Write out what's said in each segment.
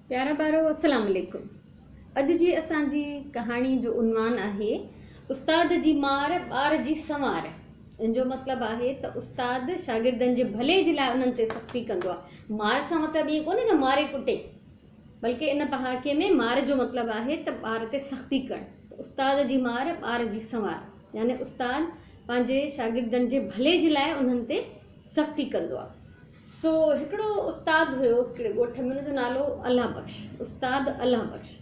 प्यारा ॿारो अस्सलाम वालेकुम। अॼु जी असांजी कहाणी जो उन्वान आहे उस्ताद जी मार ॿार जी संवार। इन जो मतिलबु आहे त उस्ताद शागिर्दनि जे भले जे लाइ उन्हनि ते सख़्ती कंदो आहे। मार सां मतिलबु ईअं कोन्हे त मारे कुटे, बल्कि इन पहाके में मार जो मतिलबु आहे त ॿार ते सख़्ती करणु। त उस्ताद जी मार ॿार जी संवार, यानी उस्ताद पंहिंजे शागिर्दनि जे भले जे लाइ उन्हनि ते सख़्ती कंदो आहे। सो हिकिड़ो उस्ताद हुयो हिकिड़े ॻोठ में, हुनजो नालो अल्लाह बख़्श, उस्ताद अल्लाह बख़्श।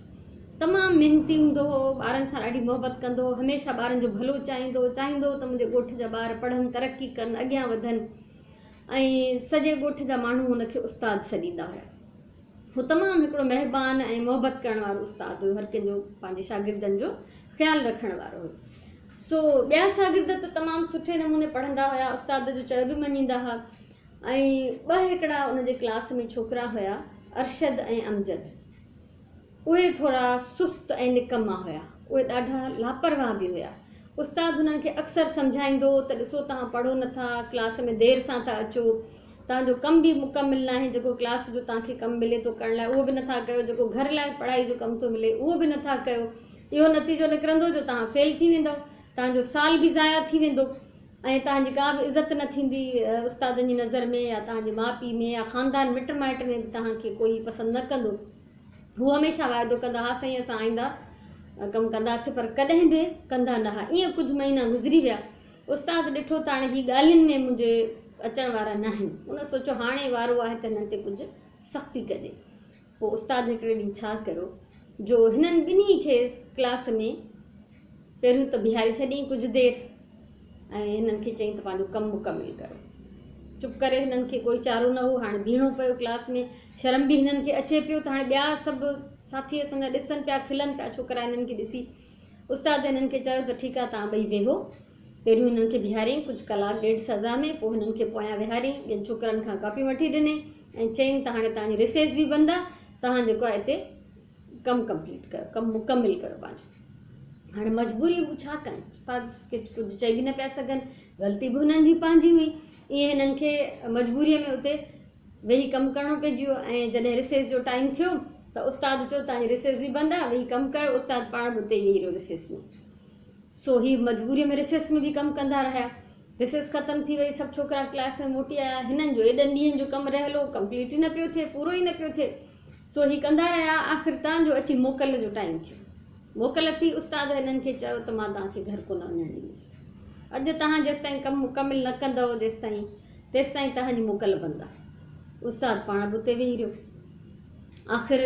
तमामु महिनती हूंदो हो, ॿारनि सां ॾाढी मोहबत कंदो हो, हमेशह ॿारनि जो भलो चाहींदो त मुंहिंजे ॻोठ जा ॿार पढ़नि, तरक़ी कनि, अॻियां वधनि, ऐं सॼे ॻोठ जा माण्हू हुनखे उस्ताद सॾींदा हुया। हू तमामु हिकिड़ो महिरबानी ऐं मोहबत करण वारो उस्ताद हुयो, हर कंहिंजो पंहिंजे शागिर्दनि जो ख़्यालु रखण वारो हुयो। सो ॿिया शागिर्द त तमामु सुठे नमूने पढ़ंदा हुया, उस्ताद जो चयो बि मञींदा हुआ। ऐं ॿ हिकिड़ा उनजे क्लास में छोकिरा हुया, अरशद ऐं अमजद। उहे थोरा सुस्त ऐं निकम्मा हुया, उहे ॾाढा लापरवाह बि हुया। उस्ताद हुननि खे अक्सर सम्झाईंदो त ॾिसो तव्हां पढ़ो नथा, क्लास में देरि सां था अचो, तव्हांजो कमु बि मुकमिल न आहे, जेको क्लास जो तव्हांखे कमु मिले थो करण लाइ उहो बि नथा कयो, जेको घर लाइ पढ़ाई जो कमु थो मिले उहो बि नथा कयो। इहो नतीजो निकिरंदो जो तव्हां फेल थी वेंदव, तव्हांजो साल बि ज़ाया थी वेंदो, ऐं तव्हांजी का बि इज़त न थींदी उस्तादनि जी नज़र में, या तव्हांजे माउ पीउ में, या ख़ानदान मिट माइट में बि तव्हांखे कोई पसंदि न कंदो। हू हमेशह वाइदो कंदा हा, साईं असां आईंदा कमु कंदासीं, पर कॾहिं बि कंदा न हुआ। ईअं कुझु महीना गुज़री विया। उस्ताद ॾिठो त हाणे हीअ ॻाल्हियुनि में मुंहिंजे अचण वारा न आहिनि। उन सोचियो हाणे वारो आहे त हिननि ते कुझु सख़्ती कजे। पोइ उस्ताद हिकिड़े ॾींहुं छा कयो जो हिननि ॿिन्ही खे क्लास में पहिरियों त बीहारे छॾियईं कुझु देरि, ऐं हिननि खे चयईं त पंहिंजो कमु मुकमिल करो। चुप करे हिननि खे कोई चारो न हो, हाणे बीहणो पियो क्लास में। शर्म बि हिननि खे अचे पियो त हाणे ॿिया सभु साथी असांजा ॾिसनि पिया, खिलनि पिया छोकिरा हिननि खे ॾिसी। उस्ताद हिननि खे चयो त ठीकु आहे, तव्हां ॿई वेहो। पहिरियों हिननि खे बीहारियईं कुझु कलाक ॾेढ सज़ा में, पोइ हिननि खे पोयां विहारियईं, ॿियनि छोकिरनि खां कापियूं वठी ॾिनई ऐं चयईं त हाणे तव्हांजी रिसेस बि बंदि आहे, तव्हां जेको आहे हिते कमु कंप्लीट कयो, कमु मुकमिल कयो पंहिंजो। हाणे मजबूरी बि छा कनि, उस्ताद खे कुझु चई बि न पिया सघनि, ग़लती बि हुननि जी पंहिंजी हुई। ईअं हिननि खे मजबूरीअ में उते वेही कमु करिणो पइजी वियो। ऐं जॾहिं रिसेस जो टाइम थियो त उस्ताद चयो तव्हांजी रिसेस बि बंदि आहे, वेही कमु कयो। उस्ताद पाण बि उते वेही रहियो रिसेस में। सो ही मजबूरीअ में रिसेस में बि कमु कंदा रहिया। रिसेस ख़तमु थी वई, सभु छोकिरा क्लास में मोटी आया। हिननि जो एॾनि ॾींहंनि जो कमु रहियलु हो, कंप्लीट ई न पियो थिए, पूरो ई न पियो थिए। सो ही कंदा रहिया। आख़िर तव्हांजो अची मोकल जो टाइम थियो। मोकल थी, उस्ताद हिननि खे चयो त मां तव्हांखे घर कोन वञणु ॾींदुसि। अॼु तव्हां जेसिताईं कमु मुकमिल न कंदव तेसिताईं तव्हांजी मोकल बंदि आहे। उस्ताद पाण बि उते वेही रहियो। आख़िर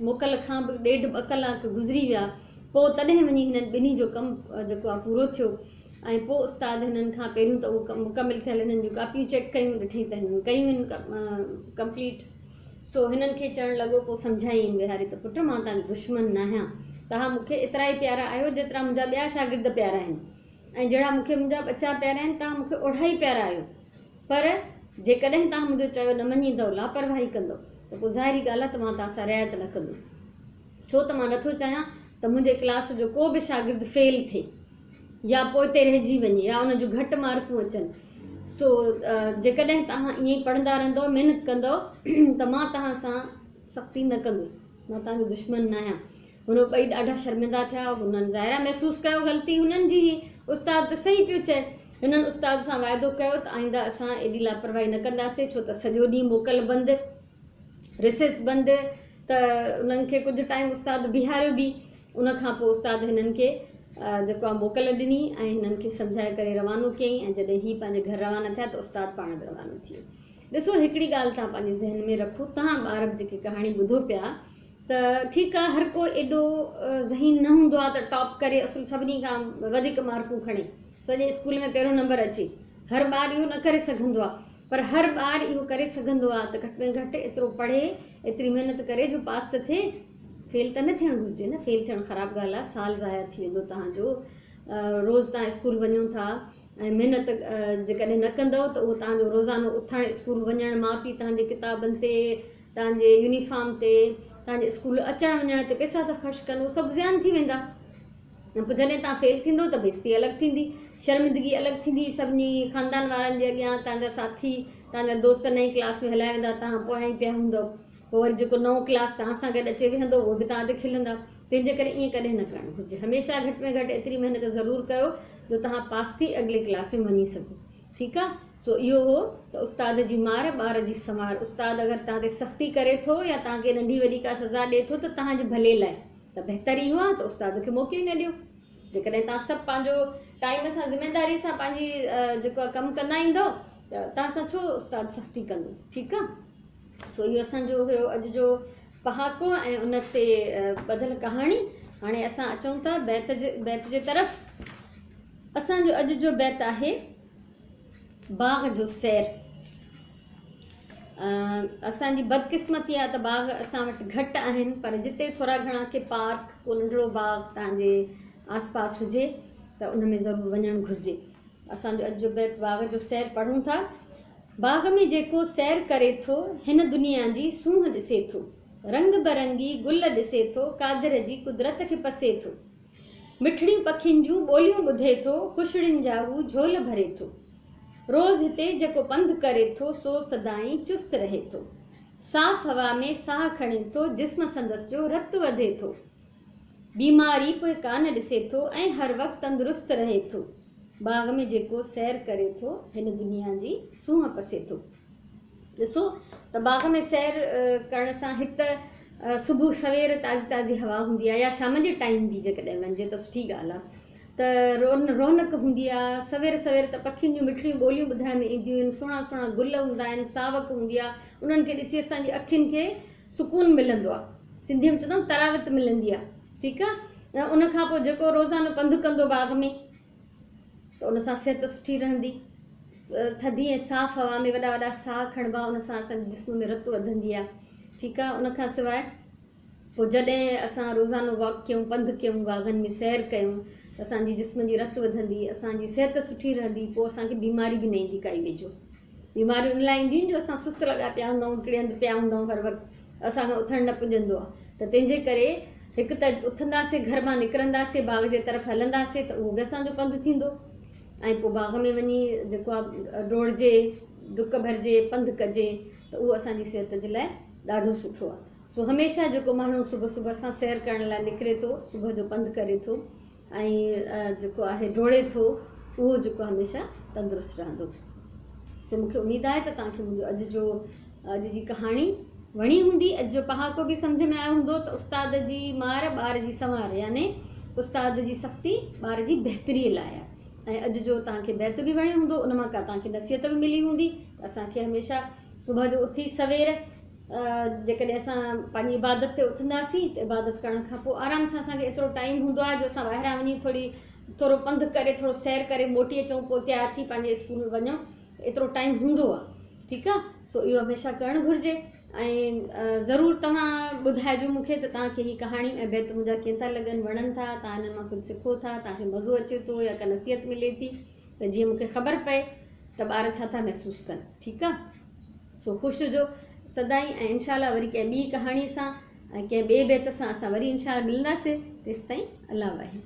मोकल खां बि ॾेढ ॿ कलाक गुज़री विया। पोइ तॾहिं वञी हिननि ॿिन्ही जो कमु जेको आहे पूरो थियो। ऐं पोइ उस्ताद हिननि खां पहिरियों त उहो कमु मुकमिल थियल हिननि जूं कापियूं चेक कयूं, ॾिठी त हिननि कयूं आहिनि कंप्लीट। सो हिननि खे चवणु लॻो, पोइ सम्झाईं विहारे त पुटु मां तव्हांजो दुश्मन न आहियां, तव्हां मूंखे एतिरा ई प्यारा आहियो जेतिरा मुंहिंजा ॿिया शागिर्द प्यारा आहिनि, ऐं जहिड़ा मूंखे मुंहिंजा बच्चा प्यारा आहिनि तव्हां मूंखे ओढ़ा ई प्यारा आहियो। पर जेकॾहिं तव्हां मुंहिंजो चयो न मञींदव, लापरवाही कंदव, त पोइ ज़ाहिरी ॻाल्हि आहे त मां तव्हां सां रिआयत न कंदुमि। छो त मां नथो चाहियां त मुंहिंजे क्लास जो को बि शागिर्द फेल थिए, या पोइते रहिजी वञे, या उन जूं घटि मार्कूं अचनि। सो जेकॾहिं तव्हां ईअं ई पढ़ंदा रहंदव, महिनत कंदव, त मां तव्हां सां सख़्ती न कंदुसि, मां तव्हांजो दुश्मन न आहियां। हुन ॿई ॾाढा शर्मिंदा थिया। हुननि ज़ाहिरा महसूसु कयो ग़लती हुननि जी ही। उस्ताद त सही पियो चए। हिननि उस्ताद सां वाइदो कयो त आईंदा असां एॾी लापरवाही न कंदासीं, छो त सॼो ॾींहुं मोकल बंदि, रिसेस बंदि। त उन्हनि खे कुझु टाइम उस्ताद बीहारियो बि। उनखां पोइ उस्ताद हिननि खे जेको आहे मोकल ॾिनी ऐं हिननि खे सम्झाए करे रवानो कयईं। ऐं जॾहिं हीअ पंहिंजे घर रवाना थिया त उस्ताद पाण बि रवानो थी वियो। ॾिसो, हिकिड़ी ॻाल्हि तव्हां पंहिंजे ज़हन में रखो, तव्हां ॿार बि जेके कहाणी ॿुधो पिया, त ठीकु आहे, हर को एॾो ज़हीन न हूंदो आहे त टॉप करे असुल सभिनी खां वधीक मार्कूं खणे सॼे स्कूल में पहिरियों नंबर अचे। हर ॿारु इहो न करे सघंदो आहे, पर हर ॿारु इहो करे सघंदो आहे त घटि में घटि एतिरो पढ़े, एतिरी महिनत करे जो पास त थिए। फेल त न थियणु घुरिजे न, फेल थियणु ख़राबु ॻाल्हि आहे, साल ज़ाया थी वेंदो तव्हांजो। रोज़ु तव्हां स्कूल वञो था ऐं महिनत जेकॾहिं न कंदव त उहो तव्हांजो रोज़ानो उथणु, स्कूल वञणु, माउ पीउ तव्हांजे किताबनि ते, तव्हांजे यूनिफॉर्म ते, तव्हांजे स्कूल अचणु वञण ते पैसा था ख़र्चु कनि, उहे सभु ज़ियान थी वेंदा। ऐं पोइ जॾहिं तव्हां फेल थींदो त बेइज़ती अलॻि थींदी, शर्मिंदगी अलॻि थींदी सभिनी ख़ानदान वारनि जे अॻियां। तव्हांजा साथी, तव्हांजा दोस्त नई क्लास में हलाए वेंदा, तव्हां पोयां ई पिया हूंदव। पोइ वरी जेको नओं क्लास तव्हां सां गॾु अचे वेहंदो उहो बि तव्हां ते खिलंदा। तंहिंजे करे ईअं कॾहिं न करणु घुरिजे। हमेशह घटि में घटि एतिरी महिनत ज़रूरु कयो जो तव्हां पास थी अॻिले क्लास में वञी सघो। ठीकु आहे। सो इहो हो त उस्ताद जी मार ॿार जी संवार। उस्ताद अगरि तव्हां ते सख़्ती करे थो या तव्हांखे नंढी वॾी का सज़ा ॾिए थो त तव्हांजे भले लाइ, त बहितर इहो आहे त उस्ताद खे मोकिले न ॾियो। जेकॾहिं तव्हां सभु पंहिंजो टाइम सां ज़िमेदारी सां पंहिंजी जेको आहे कमु कंदा ईंदव त तव्हां सां छो उस्ताद सख़्ती कंदो। ठीकु आहे। सो इहो असांजो हुयो अॼु जो पहाको ऐं उन ते ॿधल कहाणी। हाणे असां अचूं था बैत जे तरफ़। असांजो अॼु जो बैत आहे बाग़ जो सैर। असांजी बदकिस्मती आहे त बाग़ असां वटि घटि आहिनि, पर जिते थोरा घणा के पार्क को नंढिड़ो बाग़ तव्हांजे आसपास हुजे त उन में ज़रूरु वञणु घुरिजे। असांजो अॼु जो बैत बाग़ जो सैर पढ़ूं था। बाग़ में जेको सैर करे थो हिन दुनिया जी सूंहं ॾिसे थो, रंग बरंगी गुल ॾिसे थो, कादर जी कुदरत खे पसे थो, मिठड़ियूं पखियुनि जूं ॿोलियूं ॿुधे थो, ख़ुशड़ियुनि जा हू झोल भरे थो। रोज़ हिते जेको पंधु करे थो सो सदाई चुस्त रहे थो, साफ़ हवा में साह खणे थो, जिस्म संदसि जो रतु वधे थो, बीमारी पोइ कान ॾिसे थो ऐं हर वक़्तु तंदुरुस्त रहे थो। बाग़ में जेको सैर करे थो हिन दुनिया जी सूंहं पसे थो। ॾिसो त बाग़ में सैर करण सां हिकु त सुबुह सवेर ताज़ी ताज़ी हवा हूंदी आहे, या शाम जे टाइम बि जेकॾहिं वञिजे त सुठी ॻाल्हि आहे। त रौनक हूंदी आहे। सवेर सवेर त पखियुनि जूं मिठड़ियूं ॿोलियूं ॿुधण में ईंदियूं आहिनि, सुहिणा सुहिणा गुल हूंदा आहिनि, सावक हूंदी आहे, उन्हनि खे ॾिसी असांजी अखियुनि खे सुकून मिलंदो आहे। सिंधीअ में चवंदा आहियूं तरावत मिलंदी आहे। ठीकु आहे। ऐं उन खां पोइ जेको रोज़ानो पंधु कंदो बाग़ में त उन सां सिहत सुठी रहंदी। थधी ऐं साफ़ हवा में वॾा वॾा साह खणिबा, उन सां असांजे जिस्म में रतु वधंदी आहे। ठीकु आहे। उन खां सवाइ पोइ जॾहिं असां रोज़ानो वॉक कयूं, पंधु कयूं, बाग़नि में सैर कयूं त असांजी जिस्म जी रतु वधंदी, असांजी सिहत सुठी रहंदी, पोइ असांखे बीमारी बि न ईंदी काई वेझो। बीमारियूं इन लाइ ईंदियूं आहिनि जो असां सुस्तु लॻा पिया हूंदा आहियूं, हिकिड़े हंधि पिया हूंदा आहियूं, हर वक़्तु असांखां उथणु न पुॼंदो आहे। त तंहिंजे करे हिकु त उथंदासीं, घर मां निकिरंदासीं, बाग़ जे तरफ़ हलंदासीं त उहो बि असांजो पंधु थींदो, ऐं पोइ बाग़ में वञी जेको आहे डोड़जे, डुक भरिजे, पंधु कजे, त उहो असांजी सिहत जे लाइ ॾाढो सुठो आहे। सो हमेशह जेको माण्हू सुबुह सुबुह सां सैर करण लाइ निकिरे थो, सुबुह जो पंधु करे थो ऐं जेको आहे डोड़े थो, उहो जेको हमेशह तंदुरुस्तु रहंदो। सो मूंखे उमेदु आहे त तव्हांखे मुंहिंजो अॼु जी कहाणी वणी हूंदी। अॼु जो पहाको बि सम्झ में आयो हूंदो त उस्ताद जी मार ॿार जी संवार, यानी उस्ताद जी सख़्ती ॿार जी बहितरीअ लाइ आहे। ऐं अॼु जो तव्हांखे बैत बि वणियो हूंदो, उन मां का तव्हांखे नसीहत बि मिली हूंदी त असांखे हमेशह सुबुह जो उथी सवेर जेकॾहिं असां पंहिंजी इबादत ते उथंदासीं त इबादत करण खां पोइ आराम सां असांखे एतिरो टाइम हूंदो आहे जो असां ॿाहिरां वञी थोरो पंधु करे, थोरो सैर करे मोटी अचूं, पोइ तयारु थी पंहिंजे स्कूल वञूं, एतिरो टाइम हूंदो आहे। ठीकु आहे। सो इहो हमेशह करणु घुरिजे। ऐं ज़रूरु तव्हां ॿुधाइजो मूंखे त तव्हांखे हीअ कहाणी ऐं बैत मुंहिंजा कीअं था लॻनि, वणनि था, तव्हां हिन मां कुझु सिखो था, तव्हांखे मज़ो अचे थो या का नसीहत मिले थी, त जीअं मूंखे ख़बर पए त ॿार छा था महसूसु कनि। ठीकु आहे। सो ख़ुशि हुजो सदाईं, ऐं इनशाला वरी कंहिं ॿी कहाणी सां ऐं कंहिं ॿिए बैत सां असां वरी इनशाला मिलंदासीं। तेसिताईं अल्लाह वाहे।